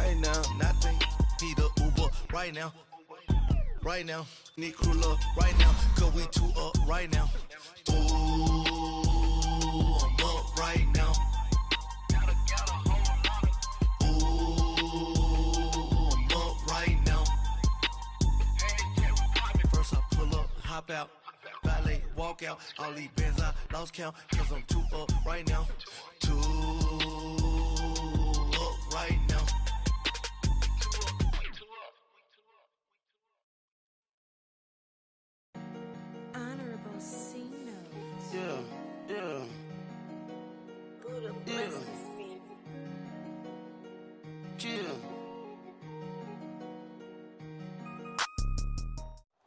right now. Nothing. Need a Uber right now. Right now. Need crew love right now. Cause we two up right now. Ooh, I'm up right now. Ooh, I'm up right now. First I pull up, hop out. Valet, walk out. All these bands I lost count. Cause I'm two up right now. Two up right now. Honorable C notes. Yeah. Buddha blesses me. Yeah.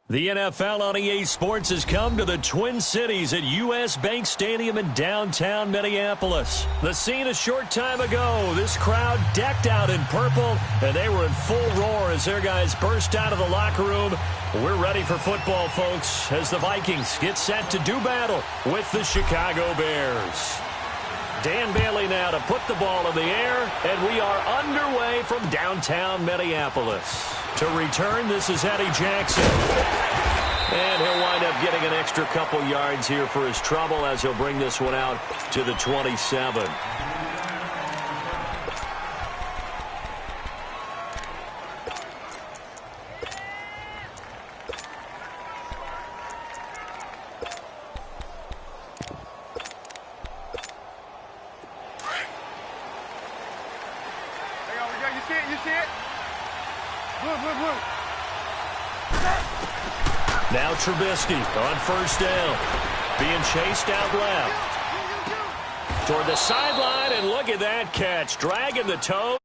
The NFL on EA Sports has come to the Twin Cities at U.S. Bank Stadium in downtown Minneapolis. The scene a short time ago, this crowd decked out in purple, and they were in full roar as their guys burst out of the locker room. We're ready for football, folks, as the Vikings get set to do battle with the Chicago Bears. Dan Bailey now to put the ball in the air, and we are underway from downtown Minneapolis. To return, this is Eddie Jackson. And he'll wind up getting an extra couple yards here for his trouble as he'll bring this one out to the 27. Now Trubisky on first down. Being chased out left. Toward the sideline, and look at that catch. Dragging the toe.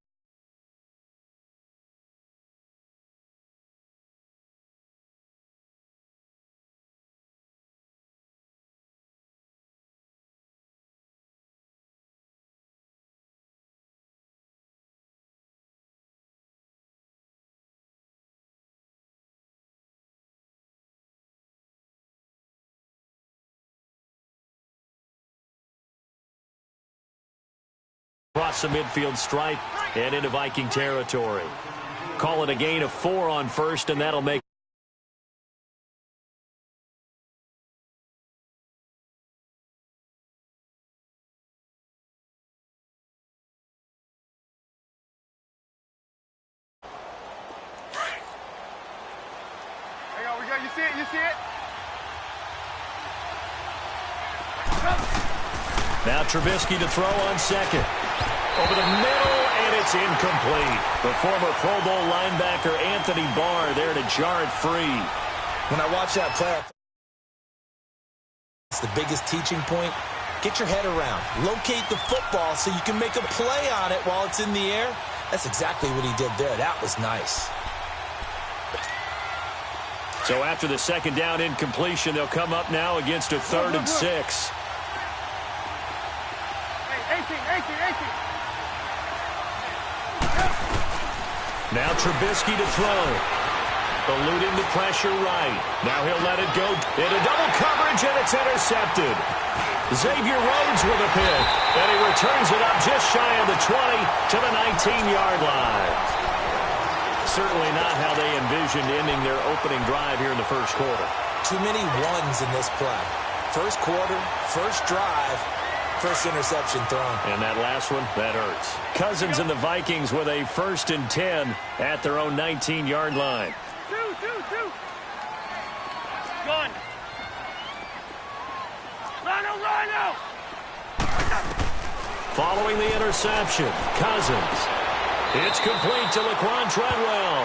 Across the midfield stripe and into Viking territory. Call it a gain of 4 on first, and that'll make You see it? now Trubisky to throw on second. Over the middle, and it's incomplete. The former Pro Bowl linebacker Anthony Barr there to jar it free. When I watch that play, it's the biggest teaching point. Get your head around. Locate the football so you can make a play on it while it's in the air. That's exactly what he did there. That was nice. So after the second down incompletion, they'll come up now against a 3rd and 6. Now Trubisky to throw. Eluding the pressure right. Now he'll let it go into double coverage, and it's intercepted. Xavier Rhodes with a pick, and he returns it up just shy of the 20 to the 19-yard line. Certainly not how they envisioned ending their opening drive here in the first quarter. Too many ones in this play. First quarter, first drive, first interception thrown. And that last one, that hurts. Cousins and the Vikings with a 1st and 10 at their own 19-yard line. Two. Gun. Rhino. Following the interception, Cousins. It's complete to Laquan Treadwell.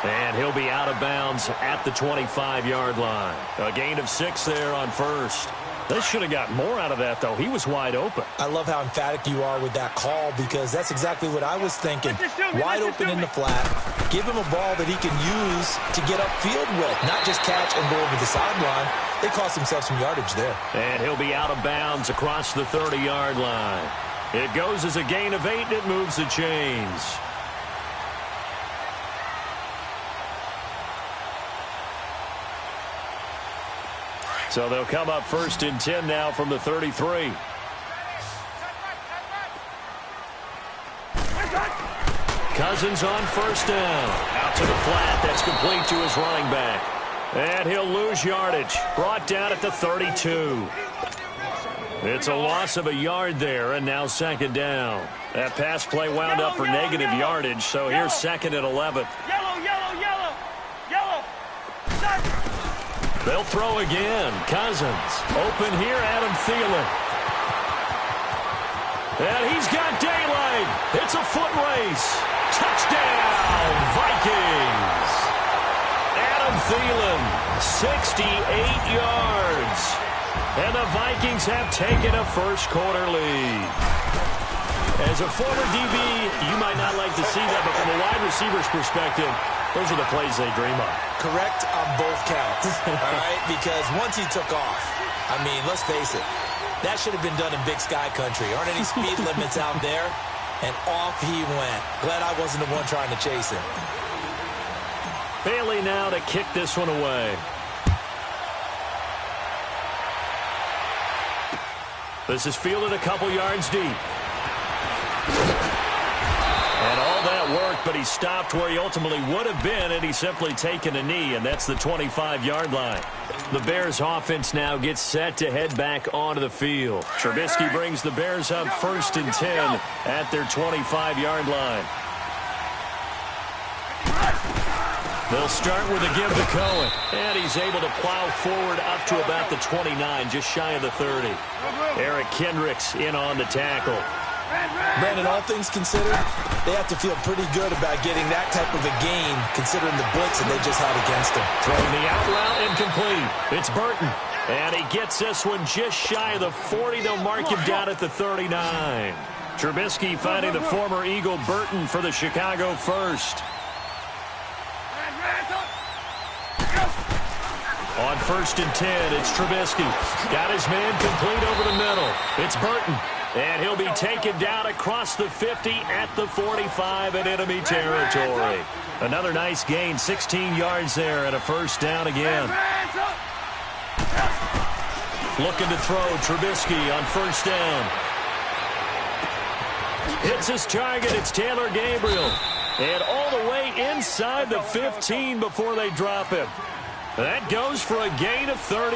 And he'll be out of bounds at the 25-yard line. A gain of 6 there on first. They should have got more out of that, though. He was wide open. I love how emphatic you are with that call, because that's exactly what I was thinking. Wide open in the flat. Give him a ball that he can use to get upfield with, not just catch and go over the sideline. They cost themselves some yardage there. And he'll be out of bounds across the 30-yard line. It goes as a gain of 8, and it moves the chains. So they'll come up 1st and 10 now from the Cousins on first down. Out to the flat. That's complete to his running back. And he'll lose yardage. Brought down at the 32. It's a loss of a yard there, and now second down. That pass play wound up for negative yardage, so here's second and 11. Yellow. They'll throw again. Cousins. Open here, Adam Thielen. And he's got daylight. It's a foot race. Touchdown, Vikings. Adam Thielen, 68 yards. And the Vikings have taken a first-quarter lead. As a former DB, you might not like to see that, but from a wide receiver's perspective, those are the plays they dream of. Correct on both counts, all right? Because once he took off, I mean, let's face it, that should have been done in Big Sky Country. Aren't any speed limits out there? And off he went. Glad I wasn't the one trying to chase him. Bailey now to kick this one away. This is fielded a couple yards deep. And all that worked, but he stopped where he ultimately would have been had he simply taken a knee, and that's the 25-yard line. The Bears offense now gets set to head back onto the field. Trubisky brings the Bears up 1st and 10 at their 25-yard line. They'll start with a give to Cohen, and he's able to plow forward up to about the 29, just shy of the 30. Eric Kendricks in on the tackle. Brandon, all things considered, they have to feel pretty good about getting that type of a gain, considering the blitz that they just had against them. Throwing the out route incomplete. It's Burton. And he gets this one just shy of the 40. They'll mark him down at the 39. Trubisky finding the former Eagle Burton for the Chicago first. On 1st and 10, it's Trubisky. Got his man complete over the middle. It's Burton. And he'll be taken down across the 50 at the 45 in enemy territory. Another nice gain, 16 yards there and a first down again. Looking to throw, Trubisky on first down. Hits his target, it's Taylor Gabriel. And all the way inside the 15 before they drop him. That goes for a gain of 31.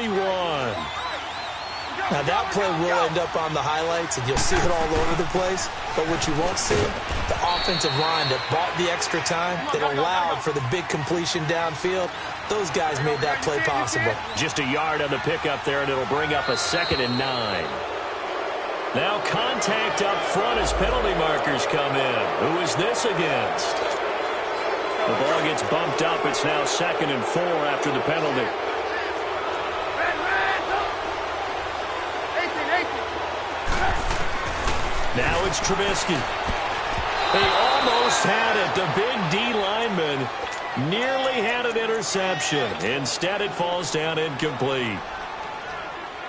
Now, that play will end up on the highlights, and you'll see it all over the place. But what you won't see, the offensive line that bought the extra time, that allowed for the big completion downfield, those guys made that play possible. Just a yard on the pickup there, and it'll bring up a 2nd and 9. Now contact up front as penalty markers come in. Who is this against? The ball gets bumped up. It's now 2nd and 4 after the penalty. Now it's Trubisky. They almost had it. The big D lineman nearly had an interception. Instead, it falls down incomplete.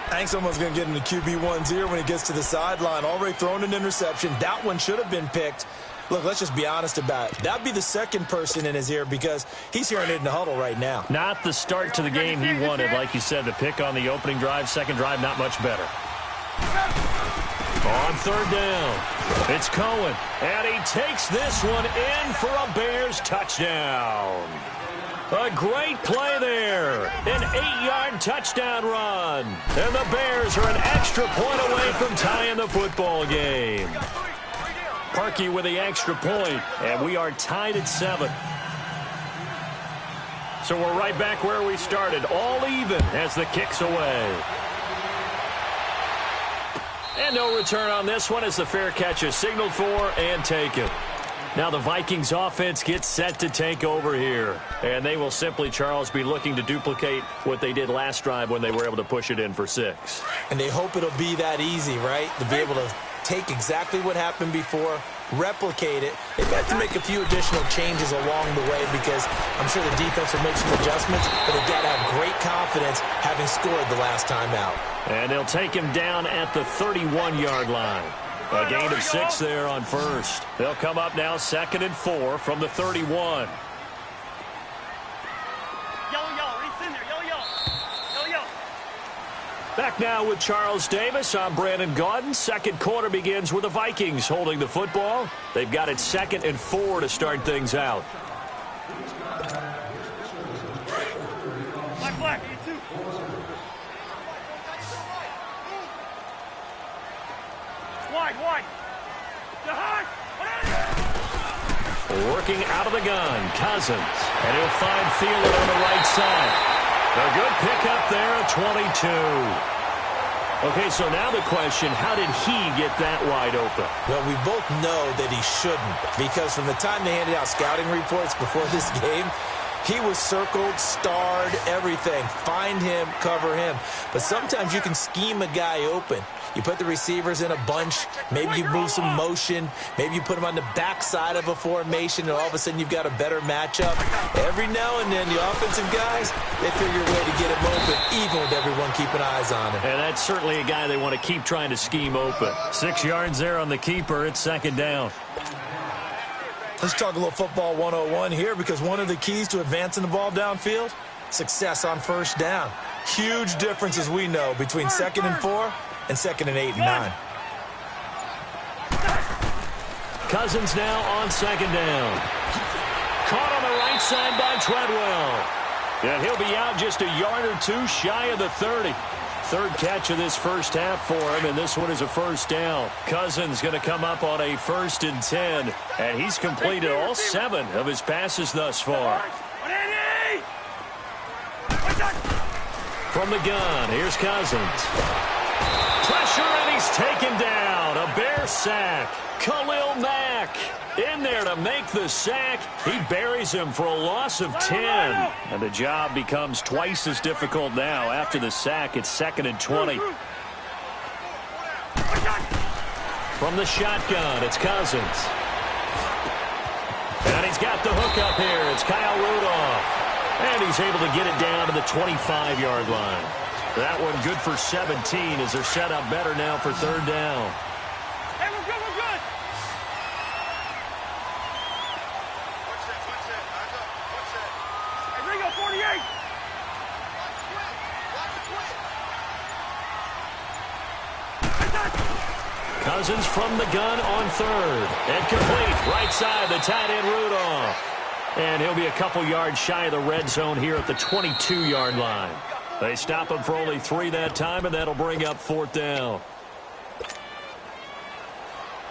I think someone's going to get in the QB1's ear when he gets to the sideline. Already thrown an interception. That one should have been picked. Look, let's just be honest about it. That would be the second person in his ear because he's hearing it in the huddle right now. Not the start to the game he wanted. Like you said, the pick on the opening drive, second drive, not much better. On 3rd down, it's Cohen, and he takes this one in for a Bears touchdown. A great play there. An 8-yard touchdown run. And the Bears are an extra point away from tying the football game. Parkey with the extra point, and we are tied at 7. So we're right back where we started, all even as the kick's away. And no return on this one as the fair catch is signaled for and taken. Now the Vikings offense gets set to take over here. And they will simply, Charles, be looking to duplicate what they did last drive when they were able to push it in for 6. And they hope it'll be that easy, right? To be able to take exactly what happened before, replicate it. They've got to make a few additional changes along the way because I'm sure the defense will make some adjustments, but they've got to have great confidence having scored the last time out. And they'll take him down at the 31-yard line. A gain of 6 there on first. They'll come up now 2nd and 4 from the 31. Yellow, reach in there. Yellow. Back now with Charles Davis. I'm Brandon Gaudin. Second quarter begins with the Vikings holding the football. They've got it 2nd and 4 to start things out. Black, you too. Wide. To high. Working out of the gun, Cousins. And he'll find Thielen on the right side. A good pickup there at 22. Okay, so now the question, how did he get that wide open? Well, we both know that he shouldn't, because from the time they handed out scouting reports before this game, he was circled, starred, everything. Find him, cover him. But sometimes you can scheme a guy open. You put the receivers in a bunch. Maybe you move some motion. Maybe you put them on the backside of a formation, and all of a sudden you've got a better matchup. Every now and then, the offensive guys, they figure a way to get him open, even with everyone keeping eyes on him. And that's certainly a guy they want to keep trying to scheme open. 6 yards there on the keeper. It's 2nd down. Let's talk a little football 101 here, because one of the keys to advancing the ball downfield, success on first down. Huge difference, as we know, between 2nd and 4 and 2nd and 8 and 9. Cousins now on 2nd down. Caught on the right side by Treadwell. And he'll be out just a yard or two shy of the 30. Third catch of this first half for him, and this one is a first down. Cousins going to come up on a 1st and 10, and he's completed all 7 of his passes thus far. From the gun, here's Cousins. Pressure, and he's taken down. A Bear sack. Khalil Mack in there to make the sack. He buries him for a loss of 10. And the job becomes twice as difficult now. After the sack, it's 2nd and 20. From the shotgun, it's Cousins. And he's got the hook up here. It's Kyle Rudolph. And he's able to get it down to the 25-yard line. That one good for 17 as they're set up better now for 3rd down. Hey, we're good. Hey, Ringo, 48. Cousins from the gun on 3rd. And complete. Right side, the tight end Rudolph. And he'll be a couple yards shy of the red zone here at the 22-yard line. They stop him for only 3 that time, and that'll bring up 4th down.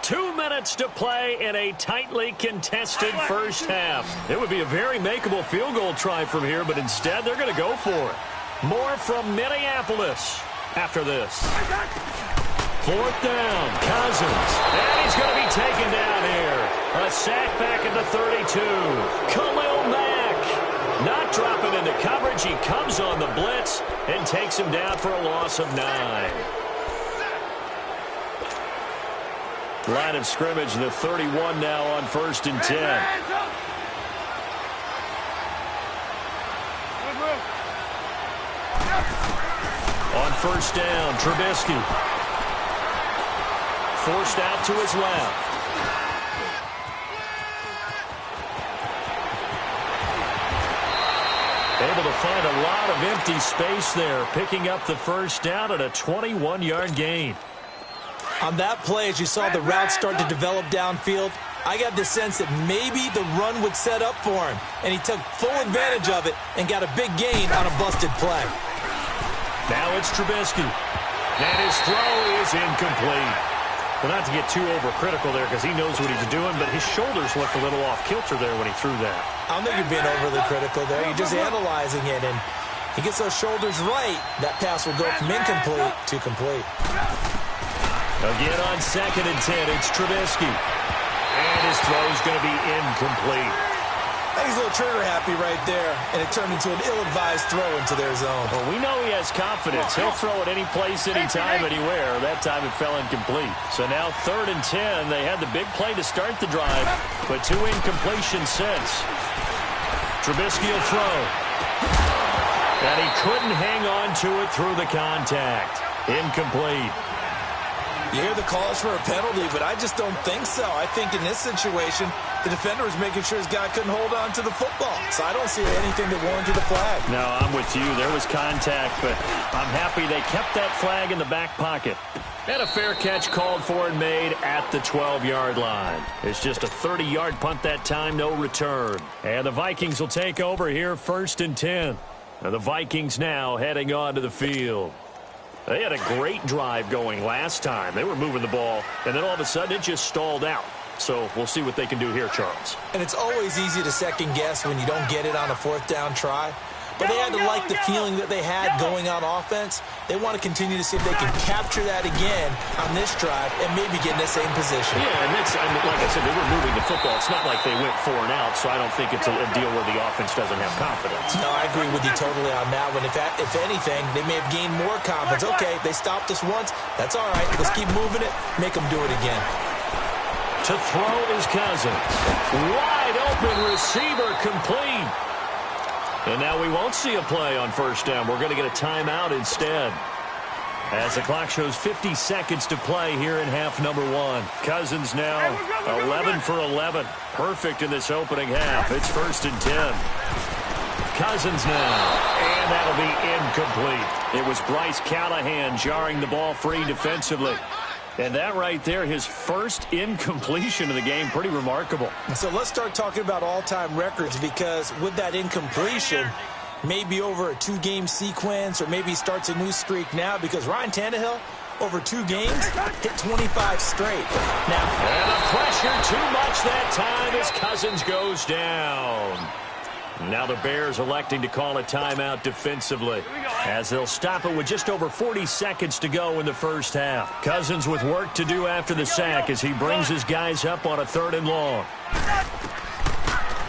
2 minutes to play in a tightly contested first half. It would be a very makeable field goal try from here, but instead they're going to go for it. More from Minneapolis after this. 4th down, Cousins. And he's going to be taken down here. A sack back at the 32. Khalil Mack. Not dropping into coverage. He comes on the blitz and takes him down for a loss of 9. Line of scrimmage, the 31 now on 1st and 10. On 1st down, Trubisky. Forced out to his left. Able to find a lot of empty space there, picking up the first down at a 21-yard gain. On that play, as you saw the route start to develop downfield, I got the sense that maybe the run would set up for him, and he took full advantage of it and got a big gain on a busted play. Now it's Trubisky, and his throw is incomplete. Well, not to get too overcritical there because he knows what he's doing, but his shoulders looked a little off kilter there when he threw that. I don't think you're being overly critical there. You're just analyzing it, and he gets those shoulders right. That pass will go from incomplete to complete. Again on 2nd and 10, it's Trubisky. And his throw's going to be incomplete. I think he's a little trigger happy right there, and it turned into an ill-advised throw into their zone. Well, we know he has confidence. He'll throw it any place, anytime, anywhere. That time it fell incomplete. So now 3rd and 10. They had the big play to start the drive, but 2 incompletions since. Trubisky will throw. And he couldn't hang on to it through the contact. Incomplete. You hear the calls for a penalty, but I just don't think so. I think in this situation, the defender was making sure his guy couldn't hold on to the football. So I don't see anything that warranted a flag. No, I'm with you. There was contact, but I'm happy they kept that flag in the back pocket. And a fair catch called for and made at the 12-yard line. It's just a 30-yard punt that time, no return. And the Vikings will take over here, 1st and 10. And the Vikings now heading onto the field. They had a great drive going last time. They were moving the ball, and then all of a sudden it just stalled out. So we'll see what they can do here, Charles. And it's always easy to second-guess when you don't get it on a 4th down try. But they had to like the feeling that they had going on offense. They want to continue to see if they can capture that again on this drive and maybe get in the same position. Yeah, and that's, like I said, they were moving the football. It's not like they went 4 and out, so I don't think it's a deal where the offense doesn't have confidence. No, I agree with you totally on that one. If anything, they may have gained more confidence. Okay, they stopped us once. That's all right. Let's keep moving it. Make them do it again. To throw is Cousins. Wide open receiver complete. And now we won't see a play on 1st down. We're going to get a timeout instead. As the clock shows 50 seconds to play here in half number 1. Cousins now 11 for 11. Perfect in this opening half. It's 1st and 10. Cousins now. And that'll be incomplete. It was Bryce Callahan jarring the ball free defensively. And that right there, his first incompletion of the game, pretty remarkable. So let's start talking about all-time records, because with that incompletion, maybe over a 2-game sequence, or maybe starts a new streak now, because Ryan Tannehill, over 2 games, hit 25 straight. Now, and the pressure too much that time as Cousins goes down. Now the Bears electing to call a timeout defensively, as they'll stop it with just over 40 seconds to go in the first half. Cousins with work to do after the sack as he brings his guys up on a 3rd and long.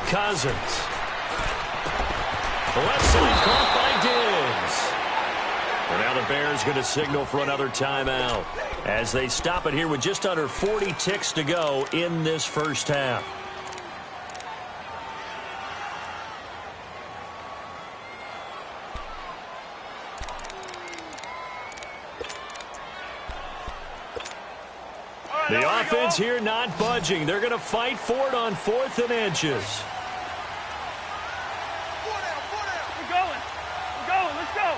Cousins. Left side caught by Diggs. And now the Bears going to signal for another timeout as they stop it here with just under 40 ticks to go in this first half. The offense here not budging. They're going to fight for it on 4th and inches. We're going. Let's go.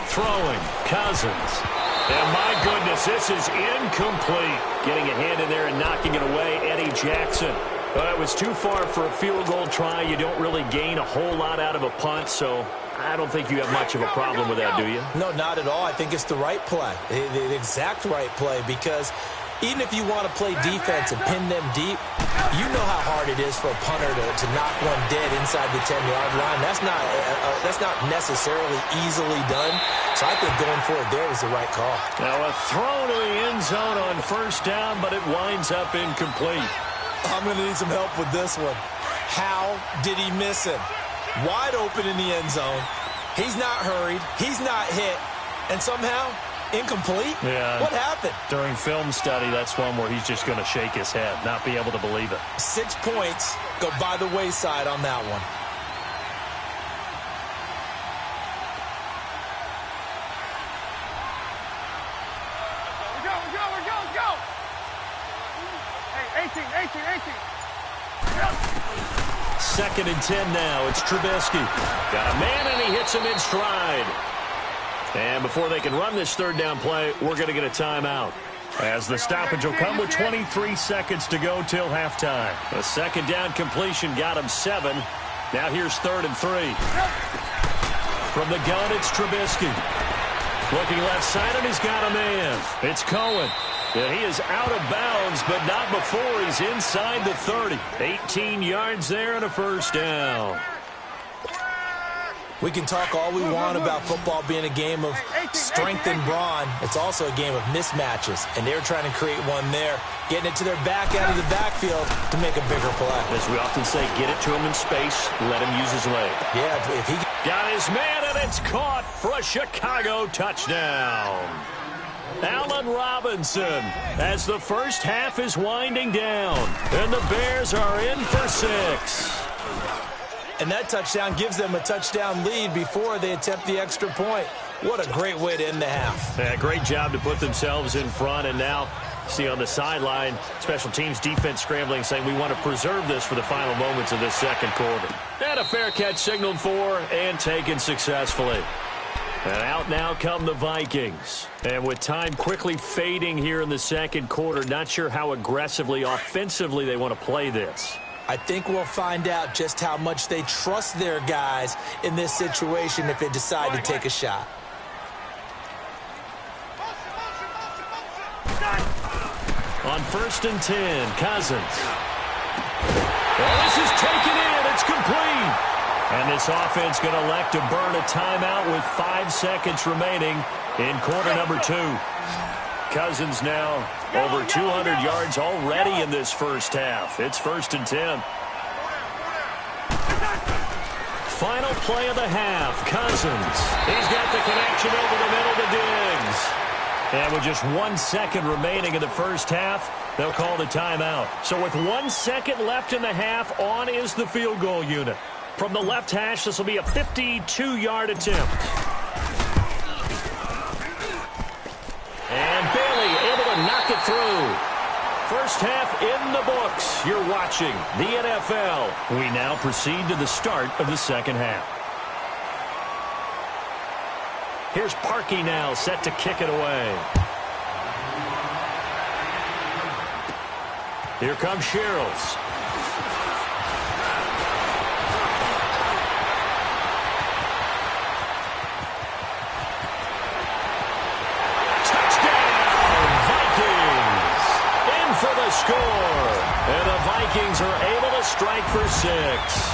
Throwing, Cousins. And my goodness, this is incomplete. Getting a hand in there and knocking it away, Eddie Jackson. Well, it was too far for a field goal try. You don't really gain a whole lot out of a punt, so I don't think you have much of a problem with that, do you? No, not at all. I think it's the right play, the exact right play, because even if you want to play defense and pin them deep, you know how hard it is for a punter to knock one dead inside the 10-yard line. That's not necessarily easily done. So I think going for it there is the right call. Now a throw to the end zone on 1st down, but it winds up incomplete. I'm going to need some help with this one. How did he miss him? Wide open in the end zone. He's not hurried. He's not hit. And somehow, incomplete? Yeah. What happened? During film study, that's one where he's just going to shake his head, not be able to believe it. 6 points go by the wayside on that one. Let's go. Hey, 18. 2nd and 10 now. It's Trubisky. Got a man, and he hits him in stride. And before they can run this 3rd down play, we're going to get a timeout, as the stoppage will come with 23 seconds to go till halftime. The 2nd down completion got him 7. Now here's 3rd and 3. From the gun, it's Trubisky. Looking left side, and he's got a man. It's Cohen. Yeah, he is out of bounds, but not before he's inside the 30. 18 yards there and a 1st down. We can talk all we want about football being a game of strength and brawn. It's also a game of mismatches, and they're trying to create one there, getting it to their back out of the backfield to make a bigger play. As we often say, get it to him in space, let him use his leg. Yeah, if he got his man, and it's caught for a Chicago touchdown. Allen Robinson, as the first half is winding down, and the Bears are in for 6. And that touchdown gives them a touchdown lead before they attempt the extra point. What a great way to end the half. Yeah, great job to put themselves in front, and now see on the sideline, special teams defense scrambling, saying we want to preserve this for the final moments of this second quarter. And a fair catch signaled for and taken successfully. And out now come the Vikings. And with time quickly fading here in the second quarter, not sure how aggressively, offensively they want to play this. I think we'll find out just how much they trust their guys in this situation if they decide to take a shot. On 1st and 10, Cousins. Well, this is taken in. It's complete. And this offense going to elect to burn a timeout with 5 seconds remaining in quarter number 2. Cousins now over 200 yards already in this first half. It's 1st and 10. Final play of the half. Cousins. He's got the connection over the middle to Diggs. And with just 1 second remaining in the first half, they'll call the timeout. So with 1 second left in the half, on is the field goal unit. From the left hash, this will be a 52-yard attempt. And Bailey able to knock it through. First half in the books. You're watching the NFL. We now proceed to the start of the second half. Here's Parkey now, set to kick it away. Here comes Sherrills. Touchdown, Vikings! In for the score. And the Vikings are able to strike for 6.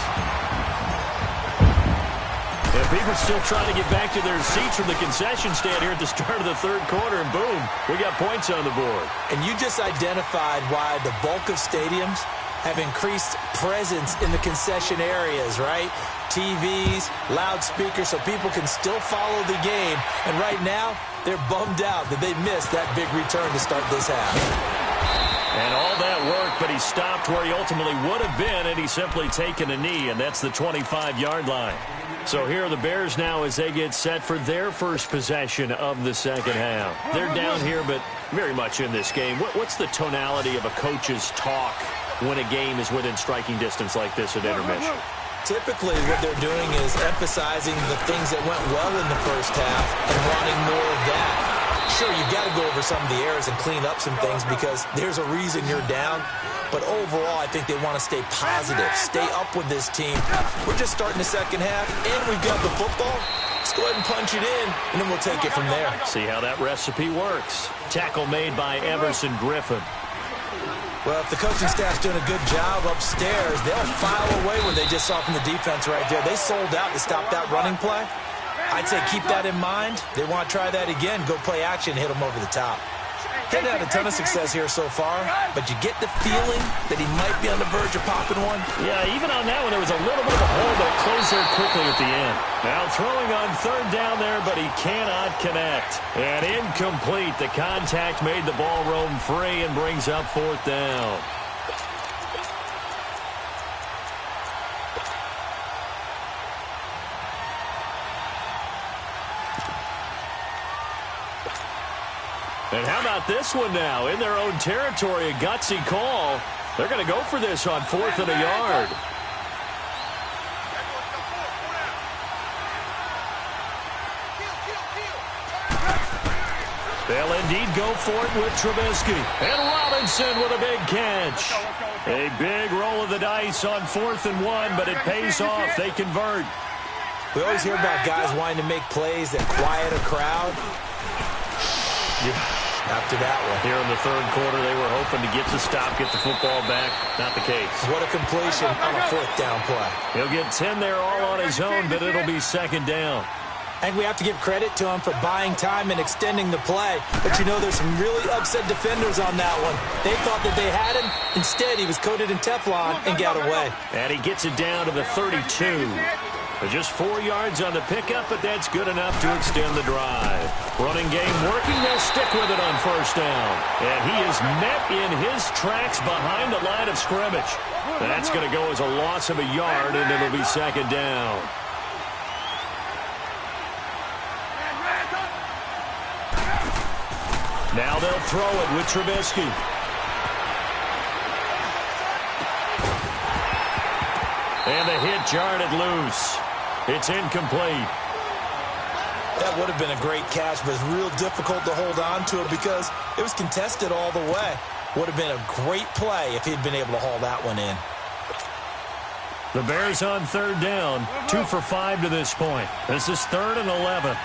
People still trying to get back to their seats from the concession stand here at the start of the third quarter, and boom, we got points on the board. And you just identified why the bulk of stadiums have increased presence in the concession areas, right? TVs, loudspeakers, so people can still follow the game. And right now, they're bummed out that they missed that big return to start this half. And all that work, but he stopped where he ultimately would have been, and he's simply taken a knee, and that's the 25-yard line. So here are the Bears now as they get set for their first possession of the second half. They're down here, but very much in this game. What's the tonality of a coach's talk when a game is within striking distance like this at intermission? Typically, what they're doing is emphasizing the things that went well in the first half and wanting more of that. Sure, you've got to go over some of the errors and clean up some things because there's a reason you're down. But overall, I think they want to stay positive, stay up with this team. We're just starting the second half, and we've got the football. Let's go ahead and punch it in, and then we'll take it from there. See how that recipe works. Tackle made by Everson Griffin. Well, if the coaching staff's doing a good job upstairs, they'll file away what they just saw from the defense right there. They sold out to stop that running play. I'd say keep that in mind. They want to try that again, go play action, hit them over the top. Hadn't had a ton of success here so far, but you get the feeling that he might be on the verge of popping one. Yeah, even on that one, there was a little bit of a hole, but it closed there quickly at the end. Now throwing on third down there, but he cannot connect. And incomplete. The contact made the ball roam free and brings up fourth down. And how about this one now? In their own territory, a gutsy call. They're going to go for this on 4th and a yard. They'll indeed go for it with Trubisky. And Robinson with a big catch. A big roll of the dice on 4th and 1, but it pays off. They convert. We always hear about guys wanting to make plays that quiet a crowd. After that one. Here in the third quarter, they were hoping to get the stop, get the football back. Not the case. What a completion on a fourth down play. He'll get 10 there all on his own, but it'll be second down. And we have to give credit to him for buying time and extending the play. But, you know, there's some really upset defenders on that one. They thought that they had him. Instead, he was coated in Teflon and got away. And he gets it down to the 32. Just 4 yards on the pickup, but that's good enough to extend the drive. Running game working. They'll stick with it on first down. And he is met in his tracks behind the line of scrimmage. That's going to go as a loss of a yard, and it'll be second down. Now they'll throw it with Trubisky. And the hit jarred it loose. It's incomplete. That would have been a great catch, but it's real difficult to hold on to it because it was contested all the way. Would have been a great play if he'd been able to haul that one in. The Bears on third down, 2 for 5 to this point. This is 3rd and 11.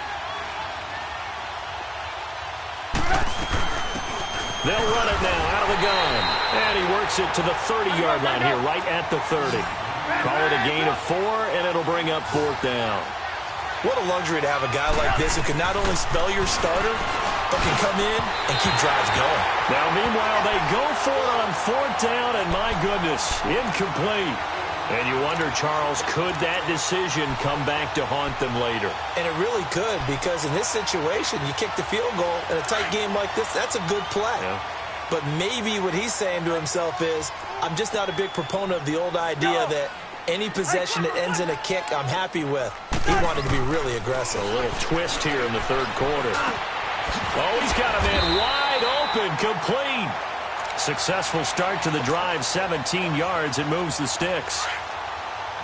They'll run it now out of the gun. And he works it to the 30-yard line here, right at the 30. Call it a gain of 4, and it'll bring up 4th down. What a luxury to have a guy like this who can not only spell your starter, but can come in and keep drives going. Now, meanwhile, they go for it on 4th down, and my goodness, incomplete. And you wonder, Charles, could that decision come back to haunt them later? And it really could, because in this situation, you kick the field goal in a tight game like this, that's a good play. Yeah. But maybe what he's saying to himself is, I'm just not a big proponent of the old idea that any possession that ends in a kick I'm happy with. He wanted to be really aggressive. A little twist here in the 3rd quarter. Oh, he's got a man wide open, complete. Successful start to the drive, 17 yards, and moves the sticks.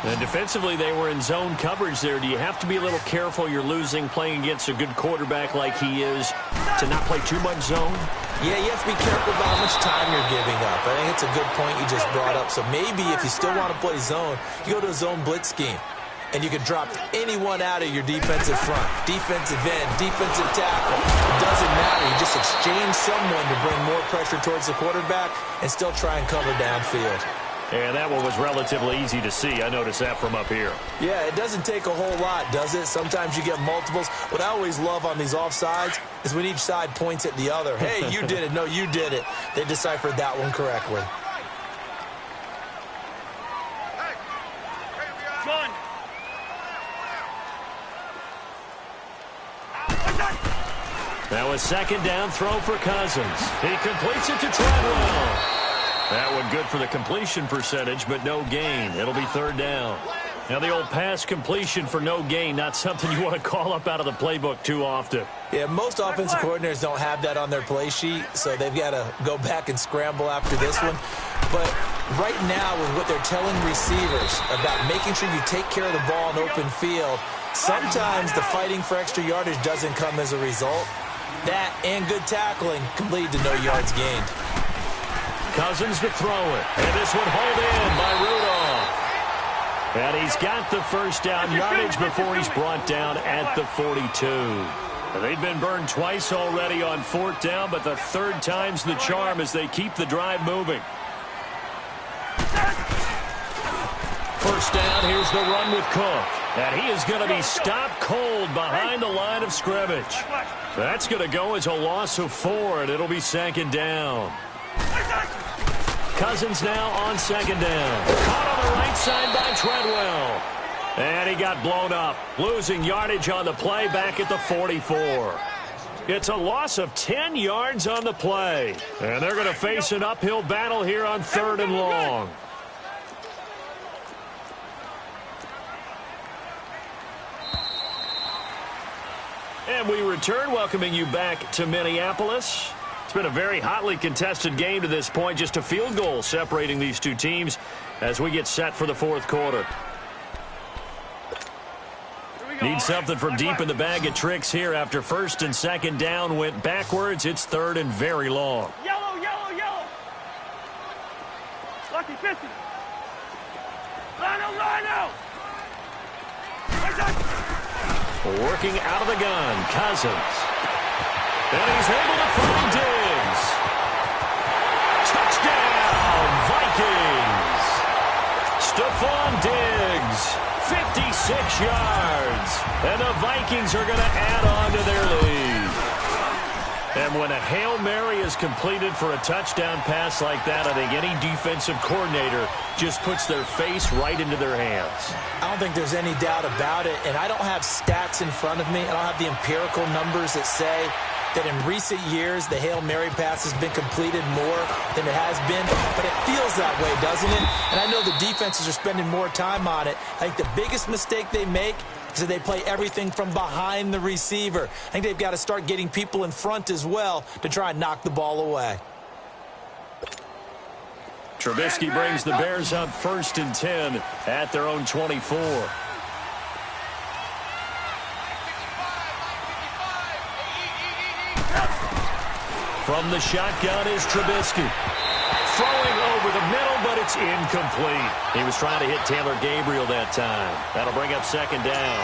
And defensively, they were in zone coverage there. Do you have to be a little careful you're losing playing against a good quarterback like he is to not play too much zone? Yeah, you have to be careful about how much time you're giving up. I think it's a good point you just brought up. So maybe if you still want to play zone, you go to a zone blitz scheme. And you can drop anyone out of your defensive front. Defensive end, defensive tackle. It doesn't matter. You just exchange someone to bring more pressure towards the quarterback and still try and cover downfield. And that one was relatively easy to see. I noticed that from up here. Yeah, it doesn't take a whole lot, does it? Sometimes you get multiples. What I always love on these offsides is when each side points at the other. Hey, you did it. No, you did it. They deciphered that one correctly. Now a 2nd down throw for Cousins. He completes it to Treadwell. That one good for the completion percentage, but no gain. It'll be 3rd down. Now the old pass completion for no gain, not something you want to call up out of the playbook too often. Yeah, most offensive coordinators don't have that on their play sheet, so they've got to go back and scramble after this one. But right now, with what they're telling receivers about making sure you take care of the ball in open field, sometimes the fighting for extra yardage doesn't come as a result. That and good tackling can lead to no yards gained. Cousins to throw it. And this one hauled in by Rudolph. And he's got the 1st down yardage before he's brought down at the 42. They've been burned twice already on 4th down, but the 3rd time's the charm as they keep the drive moving. 1st down, here's the run with Cook. And he is going to be stopped cold behind the line of scrimmage. That's going to go as a loss of 4, and it'll be 2nd down. Cousins now on 2nd down. Caught on the right side by Treadwell. And he got blown up, losing yardage on the play back at the 44. It's a loss of 10 yards on the play. And they're going to face an uphill battle here on 3rd and long. And we return, welcoming you back to Minneapolis. It's been a very hotly contested game to this point. Just a field goal separating these two teams as we get set for the 4th quarter. Need something from deep in the bag of tricks here after 1st and 2nd down went backwards. It's 3rd and very long. Yellow, yellow, yellow. Lucky 50. Rhino, Rhino. Working out of the gun, Cousins. And he's able to find Diggs. Touchdown, Vikings. Stephon Diggs, 56 yards. And the Vikings are going to add on to their lead. And when a Hail Mary is completed for a touchdown pass like that, I think any defensive coordinator just puts their face right into their hands. I don't think there's any doubt about it, and I don't have stats in front of me. I don't have the empirical numbers that say that in recent years the Hail Mary pass has been completed more than it has been, but it feels that way, doesn't it? And I know the defenses are spending more time on it. I think the biggest mistake they make So they play everything from behind the receiver. I think they've got to start getting people in front as well to try and knock the ball away. Trubisky brings the Bears up 1st and 10 at their own 24. From the shotgun is Trubisky. Throwing over the middle, but it's incomplete. He was trying to hit Taylor Gabriel that time. That'll bring up 2nd down.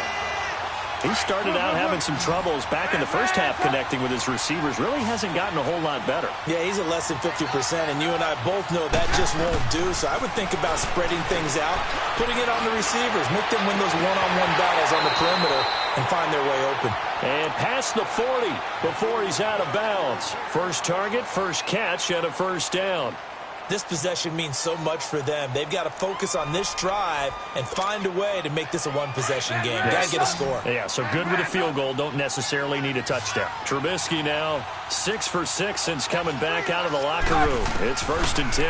He started out having some troubles back in the first half connecting with his receivers. Really hasn't gotten a whole lot better. Yeah, he's at less than 50%, and you and I both know that just won't do. So I would think about spreading things out, putting it on the receivers, make them win those one-on-one battles on the perimeter and find their way open. And past the 40 before he's out of bounds. First target, first catch, and a 1st down. This possession means so much for them. They've got to focus on this drive and find a way to make this a one-possession game. Got to get a score. Yeah, so good with a field goal. Don't necessarily need a touchdown. Trubisky now 6 for 6 since coming back out of the locker room. It's 1st and 10.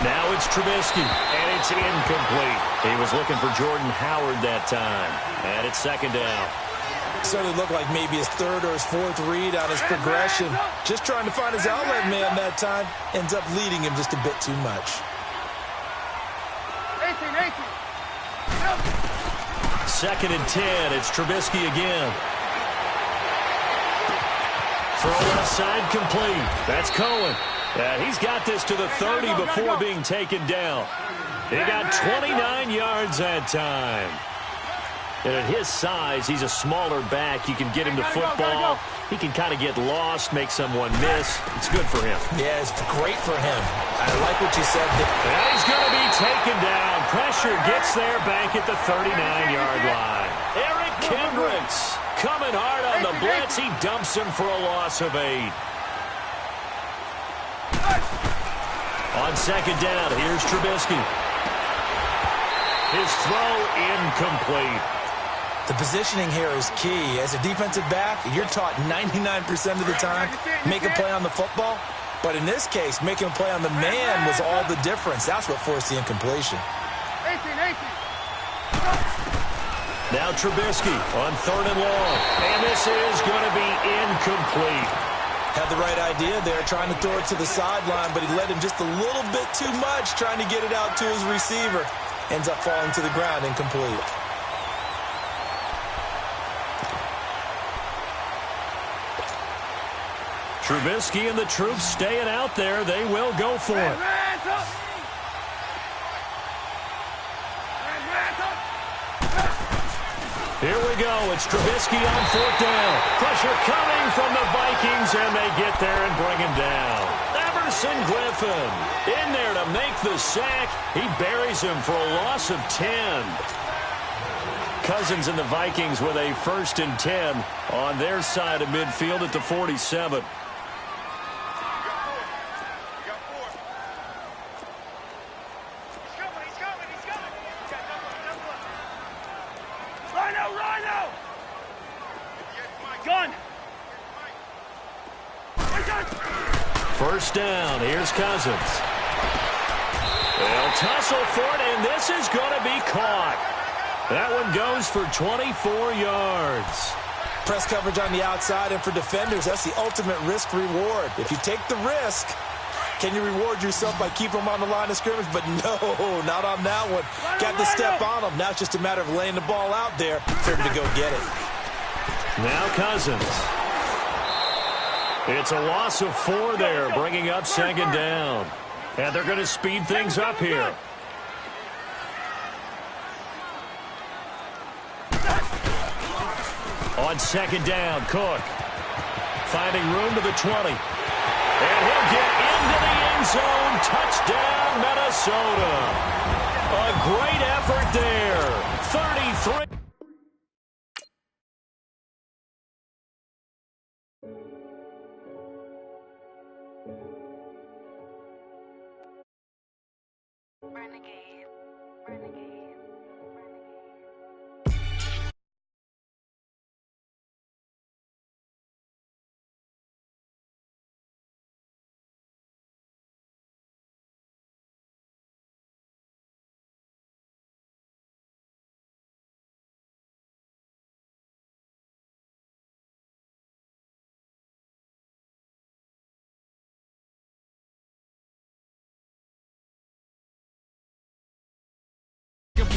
Now it's Trubisky, and it's incomplete. He was looking for Jordan Howard that time. And it's 2nd down. Certainly looked like maybe his 3rd or his 4th read on his progression. Just trying to find his outlet man that time. Ends up leading him just a bit too much. 2nd and 10. It's Trubisky again. Throw left side complete. That's Cohen. He's got this to the 30 before being taken down. He got 29 yards that time. And at his size, he's a smaller back. You can get him to football. He can kind of get lost, make someone miss. It's good for him. Yeah, it's great for him. I like what you said. And he's going to be taken down. Pressure gets there back at the 39-yard line. Eric Kendricks coming hard on the blitz. He dumps him for a loss of 8. On 2nd down, here's Trubisky. His throw incomplete. The positioning here is key. As a defensive back, you're taught 99% of the time, make a play on the football. But in this case, making a play on the man was all the difference. That's what forced the incompletion. Now Trubisky on 3rd and long. And this is going to be incomplete. Had the right idea there, trying to throw it to the sideline, but he led him just a little bit too much, trying to get it out to his receiver. Ends up falling to the ground, incomplete. Trubisky and the troops staying out there. They will go for it. Here we go. It's Trubisky on 4th down. Pressure coming from the Vikings, and they get there and bring him down. Everson Griffin in there to make the sack. He buries him for a loss of 10. Cousins and the Vikings with a 1st and 10 on their side of midfield at the 47. First down. Here's Cousins. They'll tussle for it, and this is going to be caught. That one goes for 24 yards. Press coverage on the outside, and for defenders, that's the ultimate risk-reward. If you take the risk, can you reward yourself by keeping them on the line of scrimmage? But no, not on that one. Got to step on them. Now it's just a matter of laying the ball out there for him to go get it. Now Cousins. It's a loss of 4 there, bringing up 2nd down. And they're going to speed things up here. On 2nd down, Cook. Finding room to the 20. And he'll get into the end zone. Touchdown, Minnesota. A great effort there. 33.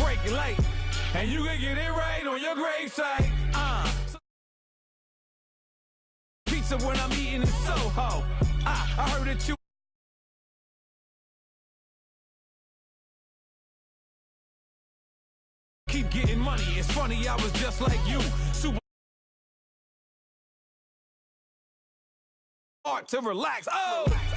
break late, and you can get it right on your gravesite. Pizza when I'm eating in Soho. I heard that you keep getting money. It's funny, I was just like you. Super hard to relax. Oh!